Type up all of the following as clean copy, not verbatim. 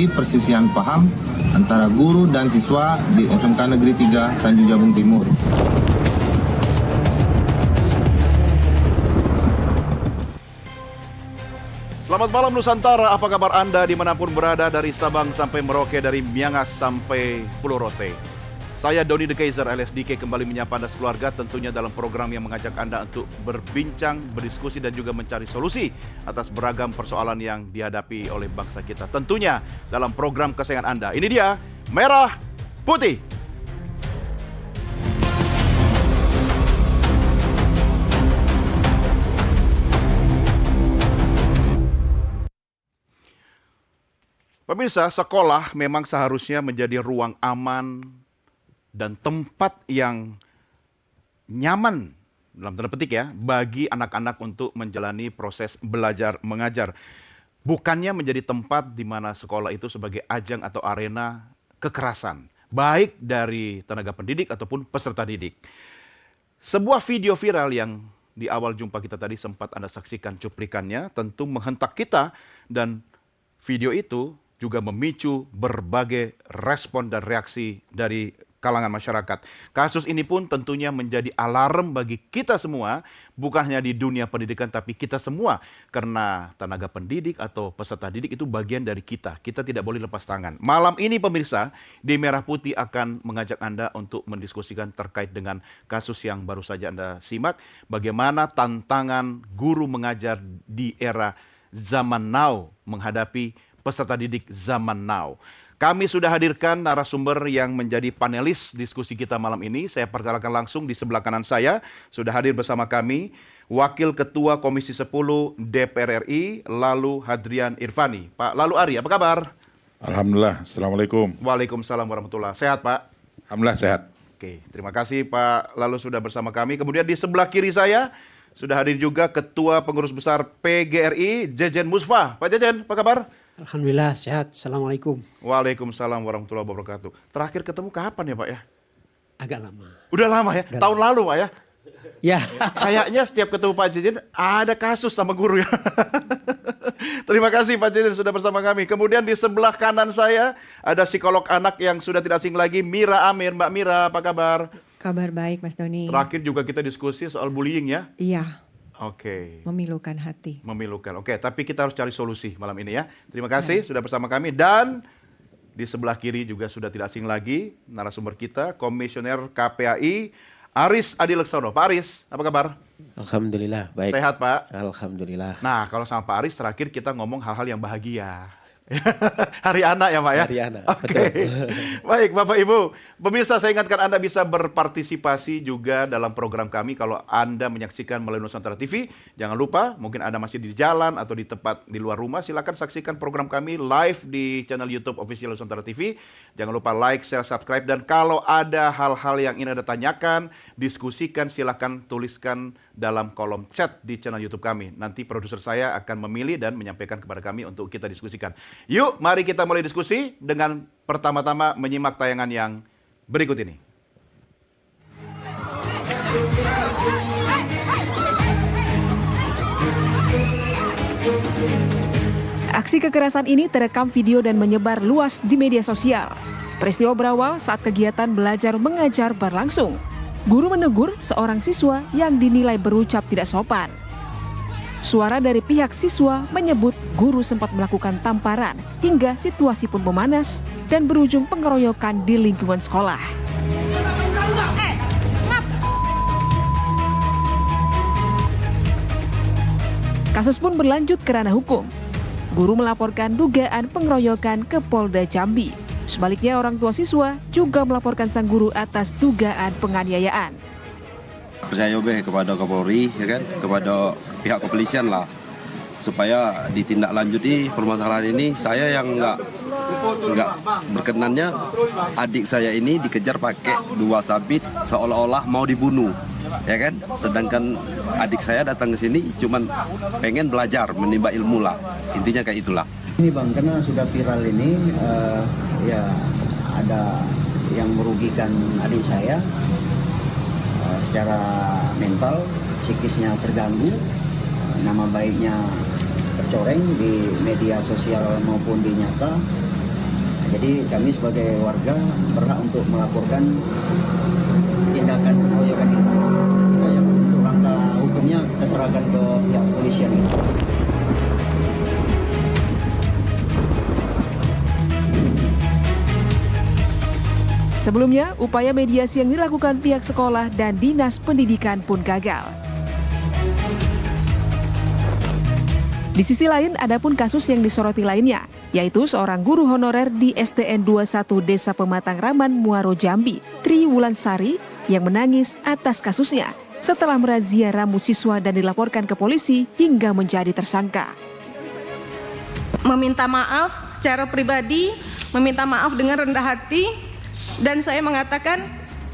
terjadi perselisihan paham antara guru dan siswa di SMK Negeri 3 Tanjung Jabung Timur. Selamat malam Nusantara, apa kabar Anda dimanapun berada, dari Sabang sampai Merauke, dari Miangas sampai Pulau Rote. Saya Doni The Kaiser alias DK kembali menyapa Anda sekeluarga, tentunya dalam program yang mengajak Anda untuk berbincang, berdiskusi dan juga mencari solusi atas beragam persoalan yang dihadapi oleh bangsa kita. Tentunya dalam program kesayangan Anda. Ini dia, Merah Putih. Pemirsa, sekolah memang seharusnya menjadi ruang aman dan tempat yang nyaman, dalam tanda petik ya, bagi anak-anak untuk menjalani proses belajar mengajar. Bukannya menjadi tempat di mana sekolah itu sebagai ajang atau arena kekerasan, baik dari tenaga pendidik ataupun peserta didik. Sebuah video viral yang di awal jumpa kita tadi sempat Anda saksikan cuplikannya, tentu menghentak kita, dan video itu juga memicu berbagai respon dan reaksi dari kalangan masyarakat. Kasus ini pun tentunya menjadi alarm bagi kita semua, bukan hanya di dunia pendidikan, tapi kita semua. Karena tenaga pendidik atau peserta didik itu bagian dari kita. Kita tidak boleh lepas tangan. Malam ini pemirsa, di Merah Putih akan mengajak Anda untuk mendiskusikan terkait dengan kasus yang baru saja Anda simak. Bagaimana tantangan guru mengajar di era zaman now menghadapi peserta didik zaman now. Kami sudah hadirkan narasumber yang menjadi panelis diskusi kita malam ini. Saya persilakan langsung di sebelah kanan saya. Sudah hadir bersama kami Wakil Ketua Komisi 10 DPR RI, Lalu Hadrian Irvani. Pak Lalu Ari, apa kabar? Alhamdulillah, Assalamualaikum. Waalaikumsalam warahmatullahi. Sehat Pak? Alhamdulillah sehat. Oke, terima kasih Pak Lalu sudah bersama kami. Kemudian di sebelah kiri saya sudah hadir juga Ketua Pengurus Besar PGRI, Jejen Musfa. Pak Jejen, apa kabar? Alhamdulillah sehat. Assalamualaikum. Waalaikumsalam warahmatullahi wabarakatuh. Terakhir ketemu kapan ya Pak ya? Agak lama. Udah lama ya? Agak Tahun lama. lalu Pak ya? Ya. Kayaknya setiap ketemu Pak Jejen ada kasus sama guru ya. Terima kasih Pak Jejen sudah bersama kami. Kemudian di sebelah kanan saya ada psikolog anak yang sudah tidak asing lagi, Mira Amir. Mbak Mira, apa kabar? Kabar baik Mas Doni. Terakhir juga kita diskusi soal bullying ya? Iya. Oke. Memilukan hati. Memilukan. Oke, tapi kita harus cari solusi malam ini ya. Terima kasih sudah bersama kami. Dan di sebelah kiri juga sudah tidak asing lagi narasumber kita, Komisioner KPAI Aris Adileksono. Pak Aris, apa kabar? Alhamdulillah, baik. Sehat Pak? Alhamdulillah. Nah, kalau sama Pak Aris terakhir kita ngomong hal-hal yang bahagia. Hari anak ya Pak ya? Hari anak, Oke. betul. Baik Bapak Ibu, pemirsa, saya ingatkan Anda bisa berpartisipasi juga dalam program kami. Kalau Anda menyaksikan melalui Nusantara TV, jangan lupa, mungkin Anda masih di jalan atau di tempat di luar rumah, silakan saksikan program kami live di channel YouTube Official Nusantara TV. Jangan lupa like, share, subscribe, dan kalau ada hal-hal yang ingin Anda tanyakan, diskusikan, silakan tuliskan dalam kolom chat di channel YouTube kami. Nanti produser saya akan memilih dan menyampaikan kepada kami untuk kita diskusikan. Yuk, mari kita mulai diskusi dengan pertama-tama menyimak tayangan yang berikut ini. Aksi kekerasan ini terekam video dan menyebar luas di media sosial. Peristiwa berawal saat kegiatan belajar mengajar berlangsung. Guru menegur seorang siswa yang dinilai berucap tidak sopan. Suara dari pihak siswa menyebut guru sempat melakukan tamparan hingga situasi pun memanas dan berujung pengeroyokan di lingkungan sekolah. Kasus pun berlanjut ke ranah hukum. Guru melaporkan dugaan pengeroyokan ke Polda Jambi. Sebaliknya orang tua siswa juga melaporkan sang guru atas dugaan penganiayaan. Percaya kepada Kapolri, ya kan, kepada pihak kepolisian lah, supaya ditindaklanjuti permasalahan ini. Saya yang nggak berkenannya, adik saya ini dikejar pakai 2 sabit seolah-olah mau dibunuh, ya kan. Sedangkan adik saya datang ke sini cuman pengen belajar, menimba ilmu lah, intinya kayak itulah. Ini Bang, karena sudah viral ini, ya ada yang merugikan adik saya. Secara mental, psikisnya terganggu, nama baiknya tercoreng di media sosial maupun di nyata. Jadi kami sebagai warga berhak untuk melaporkan tindakan pengeroyokan itu. Yang untuk langkah hukumnya kita serahkan ke pihak kepolisian. Sebelumnya, upaya mediasi yang dilakukan pihak sekolah dan dinas pendidikan pun gagal. Di sisi lain, ada pun kasus yang disoroti lainnya, yaitu seorang guru honorer di SDN 21 Desa Pematang Raman, Muaro Jambi, Tri Wulansari, yang menangis atas kasusnya setelah merazia rambut siswa dan dilaporkan ke polisi hingga menjadi tersangka. Meminta maaf secara pribadi, meminta maaf dengan rendah hati, dan saya mengatakan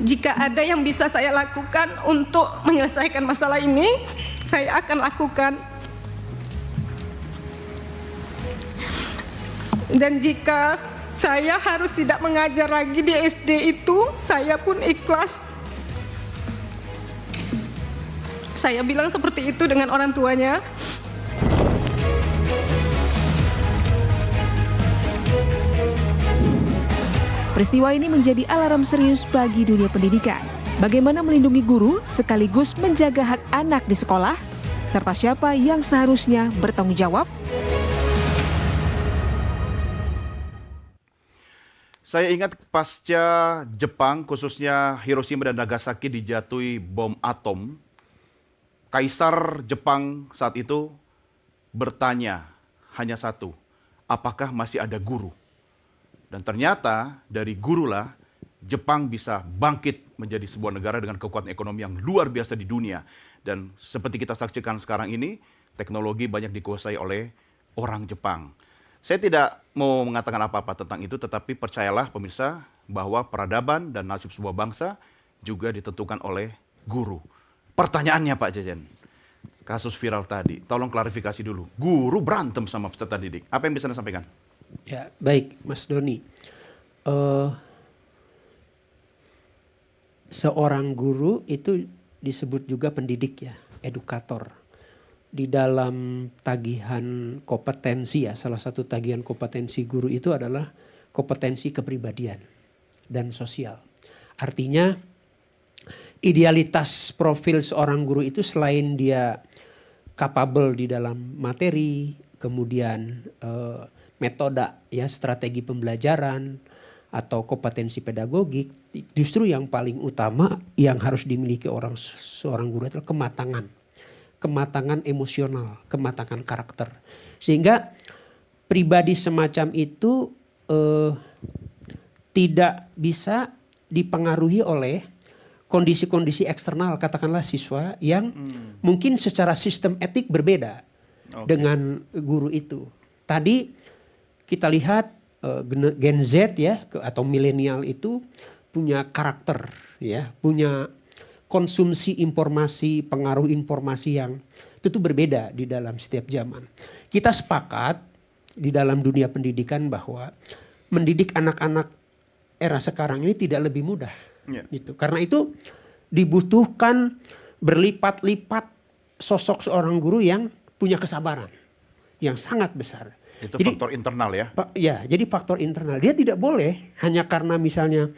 jika ada yang bisa saya lakukan untuk menyelesaikan masalah ini, saya akan lakukan. Dan jika saya harus tidak mengajar lagi di SD itu, saya pun ikhlas. Saya bilang seperti itu dengan orang tuanya. Peristiwa ini menjadi alarm serius bagi dunia pendidikan. Bagaimana melindungi guru sekaligus menjaga hak anak di sekolah, serta siapa yang seharusnya bertanggung jawab? Saya ingat pasca Jepang, khususnya Hiroshima dan Nagasaki dijatuhi bom atom, Kaisar Jepang saat itu bertanya hanya satu, apakah masih ada guru? Dan ternyata dari gurulah Jepang bisa bangkit menjadi sebuah negara dengan kekuatan ekonomi yang luar biasa di dunia. Dan seperti kita saksikan sekarang ini, teknologi banyak dikuasai oleh orang Jepang. Saya tidak mau mengatakan apa-apa tentang itu, tetapi percayalah pemirsa bahwa peradaban dan nasib sebuah bangsa juga ditentukan oleh guru. Pertanyaannya Pak Jejen, kasus viral tadi, tolong klarifikasi dulu. Guru berantem sama peserta didik. Apa yang bisa Anda sampaikan? Ya, baik Mas Doni. Seorang guru itu disebut juga pendidik ya, edukator. Di dalam tagihan kompetensi ya, salah satu tagihan kompetensi guru itu adalah kompetensi kepribadian dan sosial. Artinya idealitas profil seorang guru itu selain dia capable di dalam materi, kemudian metode ya, strategi pembelajaran atau kompetensi pedagogik, justru yang paling utama yang harus dimiliki seorang guru adalah kematangan emosional, kematangan karakter. Sehingga pribadi semacam itu tidak bisa dipengaruhi oleh kondisi-kondisi eksternal, katakanlah siswa yang mungkin secara sistem etik berbeda dengan guru itu. Tadi kita lihat Gen Z ya atau milenial itu punya karakter ya, punya konsumsi informasi, pengaruh informasi yang tentu berbeda di dalam setiap zaman. Kita sepakat di dalam dunia pendidikan bahwa mendidik anak-anak era sekarang ini tidak lebih mudah. Gitu. Karena itu dibutuhkan berlipat-lipat sosok seorang guru yang punya kesabaran yang sangat besar. Itu jadi, faktor internal ya? Ya, jadi faktor internal. Dia tidak boleh hanya karena misalnya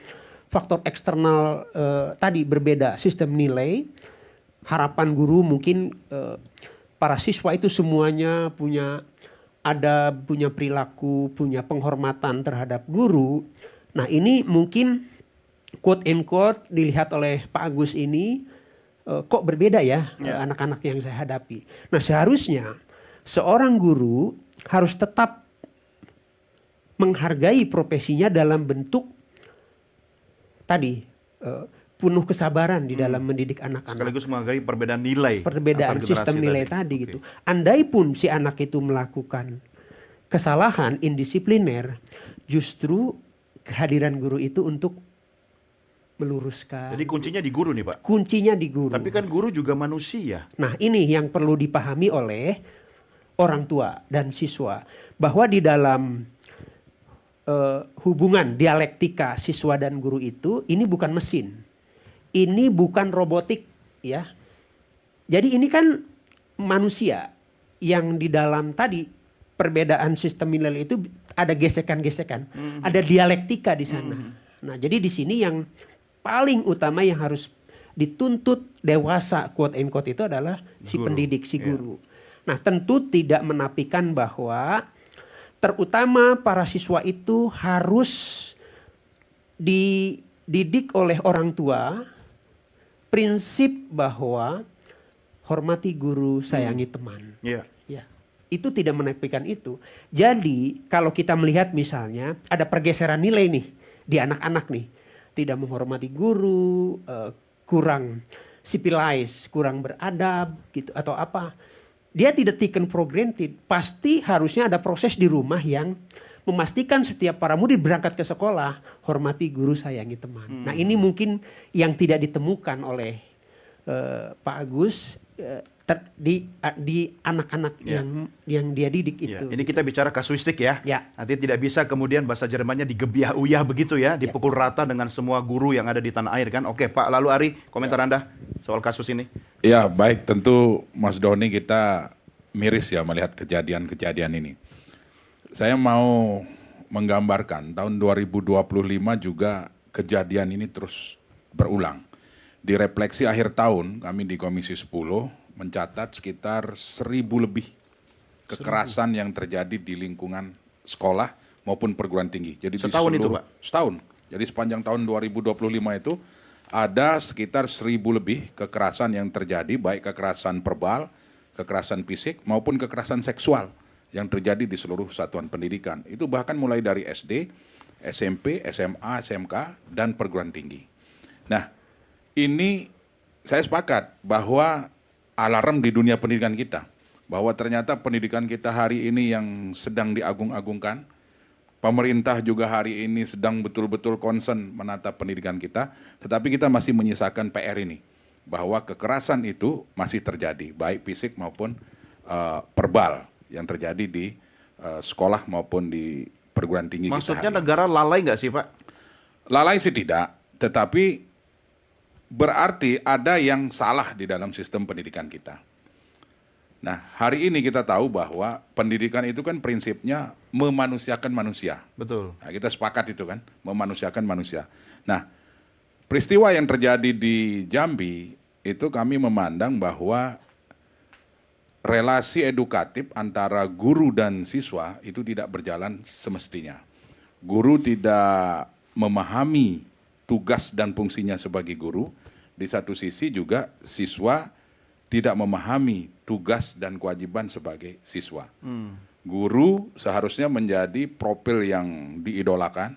faktor eksternal tadi berbeda sistem nilai, harapan guru mungkin para siswa itu semuanya punya perilaku, punya penghormatan terhadap guru. Nah ini mungkin quote and quote dilihat oleh Pak Agus ini kok berbeda ya anak-anak yang saya hadapi. Nah seharusnya seorang guru harus tetap menghargai profesinya dalam bentuk tadi penuh kesabaran di dalam mendidik anak-anak. Sekaligus menghargai perbedaan nilai. Perbedaan sistem nilai tadi gitu. Andai pun si anak itu melakukan kesalahan indisipliner, justru kehadiran guru itu untuk meluruskan. Jadi kuncinya di guru nih Pak? Kuncinya di guru. Tapi kan guru juga manusia. Nah ini yang perlu dipahami oleh orang tua dan siswa. Bahwa di dalam hubungan dialektika siswa dan guru itu, ini bukan mesin, ini bukan robotik ya. Jadi ini kan manusia yang di dalam tadi perbedaan sistem nilai itu ada gesekan-gesekan, ada dialektika di sana. Nah, jadi di sini yang paling utama yang harus dituntut dewasa quote and quote itu adalah si Guru. pendidik, si guru. Nah, tentu tidak menafikan bahwa terutama para siswa itu harus dididik oleh orang tua prinsip bahwa hormati guru, sayangi teman. Iya. Ya, itu tidak menafikan itu. Jadi kalau kita melihat misalnya ada pergeseran nilai nih di anak-anak nih, tidak menghormati guru, kurang civilized, kurang beradab gitu atau apa. Dia tidak taken for granted. Pasti harusnya ada proses di rumah yang memastikan setiap para murid berangkat ke sekolah hormati guru, sayangi teman. Nah, ini mungkin yang tidak ditemukan oleh Pak Agus di anak-anak yang dia didik Ya, itu. ini kita bicara kasuistik ya. Ya. Nanti tidak bisa kemudian bahasa Jermannya digebiah-uyah begitu ya, dipukul rata dengan semua guru yang ada di tanah air kan. Oke Pak, lalu Ari, komentar Anda soal kasus ini. Ya baik, tentu Mas Doni kita miris ya melihat kejadian-kejadian ini. Saya mau menggambarkan tahun 2025 juga kejadian ini terus berulang. Di refleksi akhir tahun kami di Komisi 10 mencatat sekitar 1.000 lebih kekerasan yang terjadi di lingkungan sekolah maupun perguruan tinggi. Jadi Setahun di itu, seluruh, Pak? Setahun. Jadi sepanjang tahun 2025 itu ada sekitar 1.000 lebih kekerasan yang terjadi, baik kekerasan verbal, kekerasan fisik maupun kekerasan seksual yang terjadi di seluruh satuan pendidikan. Itu bahkan mulai dari SD, SMP, SMA, SMK, dan perguruan tinggi. Nah, ini saya sepakat bahwa alarm di dunia pendidikan kita, bahwa ternyata pendidikan kita hari ini yang sedang diagung-agungkan, pemerintah juga hari ini sedang betul-betul concern menatap pendidikan kita, tetapi kita masih menyisakan PR ini, bahwa kekerasan itu masih terjadi, baik fisik maupun verbal yang terjadi di sekolah maupun di perguruan tinggi. Maksudnya kita hari negara lalai nggak sih Pak? lalai sih tidak, tetapi berarti ada yang salah di dalam sistem pendidikan kita. Nah, hari ini kita tahu bahwa pendidikan itu kan prinsipnya memanusiakan manusia. Betul. Nah, kita sepakat itu kan, memanusiakan manusia. Nah, peristiwa yang terjadi di Jambi itu kami memandang bahwa relasi edukatif antara guru dan siswa itu tidak berjalan semestinya. Guru tidak memahami tugas dan fungsinya sebagai guru, di satu sisi juga siswa tidak memahami tugas dan kewajiban sebagai siswa. Guru seharusnya menjadi profil yang diidolakan.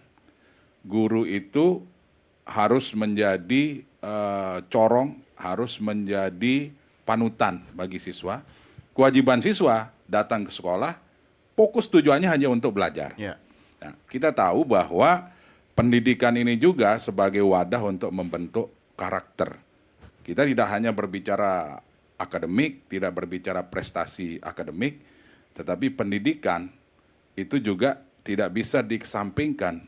Guru itu harus menjadi corong, harus menjadi panutan bagi siswa. Kewajiban siswa datang ke sekolah, fokus tujuannya hanya untuk belajar. Ya. Nah, kita tahu bahwa pendidikan ini juga sebagai wadah untuk membentuk karakter. Kita tidak hanya berbicara akademik, tidak berbicara prestasi akademik, tetapi pendidikan itu juga tidak bisa dikesampingkan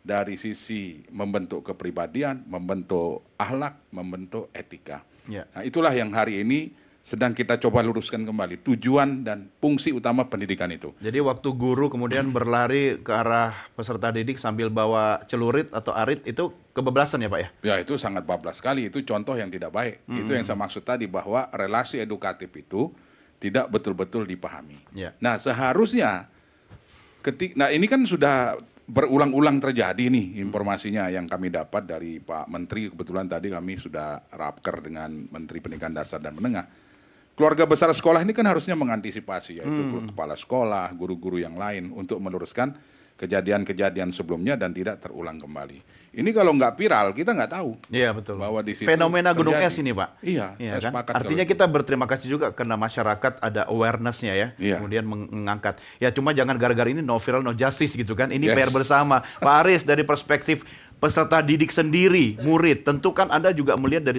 dari sisi membentuk kepribadian, membentuk akhlak, membentuk etika. Ya. Nah, itulah yang hari ini sedang kita coba luruskan kembali, tujuan dan fungsi utama pendidikan itu. Jadi waktu guru kemudian berlari ke arah peserta didik sambil bawa celurit atau arit, itu kebablasan ya Pak ya? Ya, itu sangat bablas sekali, itu contoh yang tidak baik. Itu yang saya maksud tadi, bahwa relasi edukatif itu tidak betul-betul dipahami. Ya. Nah, seharusnya nah ini kan sudah berulang-ulang terjadi nih informasinya yang kami dapat dari Pak Menteri. Kebetulan tadi kami sudah rapker dengan Menteri Pendidikan Dasar dan Menengah. Keluarga besar sekolah ini kan harusnya mengantisipasi, yaitu kepala sekolah, guru-guru yang lain, untuk meluruskan kejadian-kejadian sebelumnya dan tidak terulang kembali. Ini kalau nggak viral, kita nggak tahu. Iya betul. Bahwa di situ fenomena gunung terjadi. es ini Pak. Iya, saya kan? sepakat. Artinya kalau kita berterima kasih juga karena masyarakat ada awareness-nya ya. Iya. Kemudian mengangkat. Ya cuma jangan gara-gara ini no viral no justice gitu kan. Ini Yes. PR bersama. Pak Aris, dari perspektif peserta didik sendiri, murid, tentu kan Anda juga melihat dari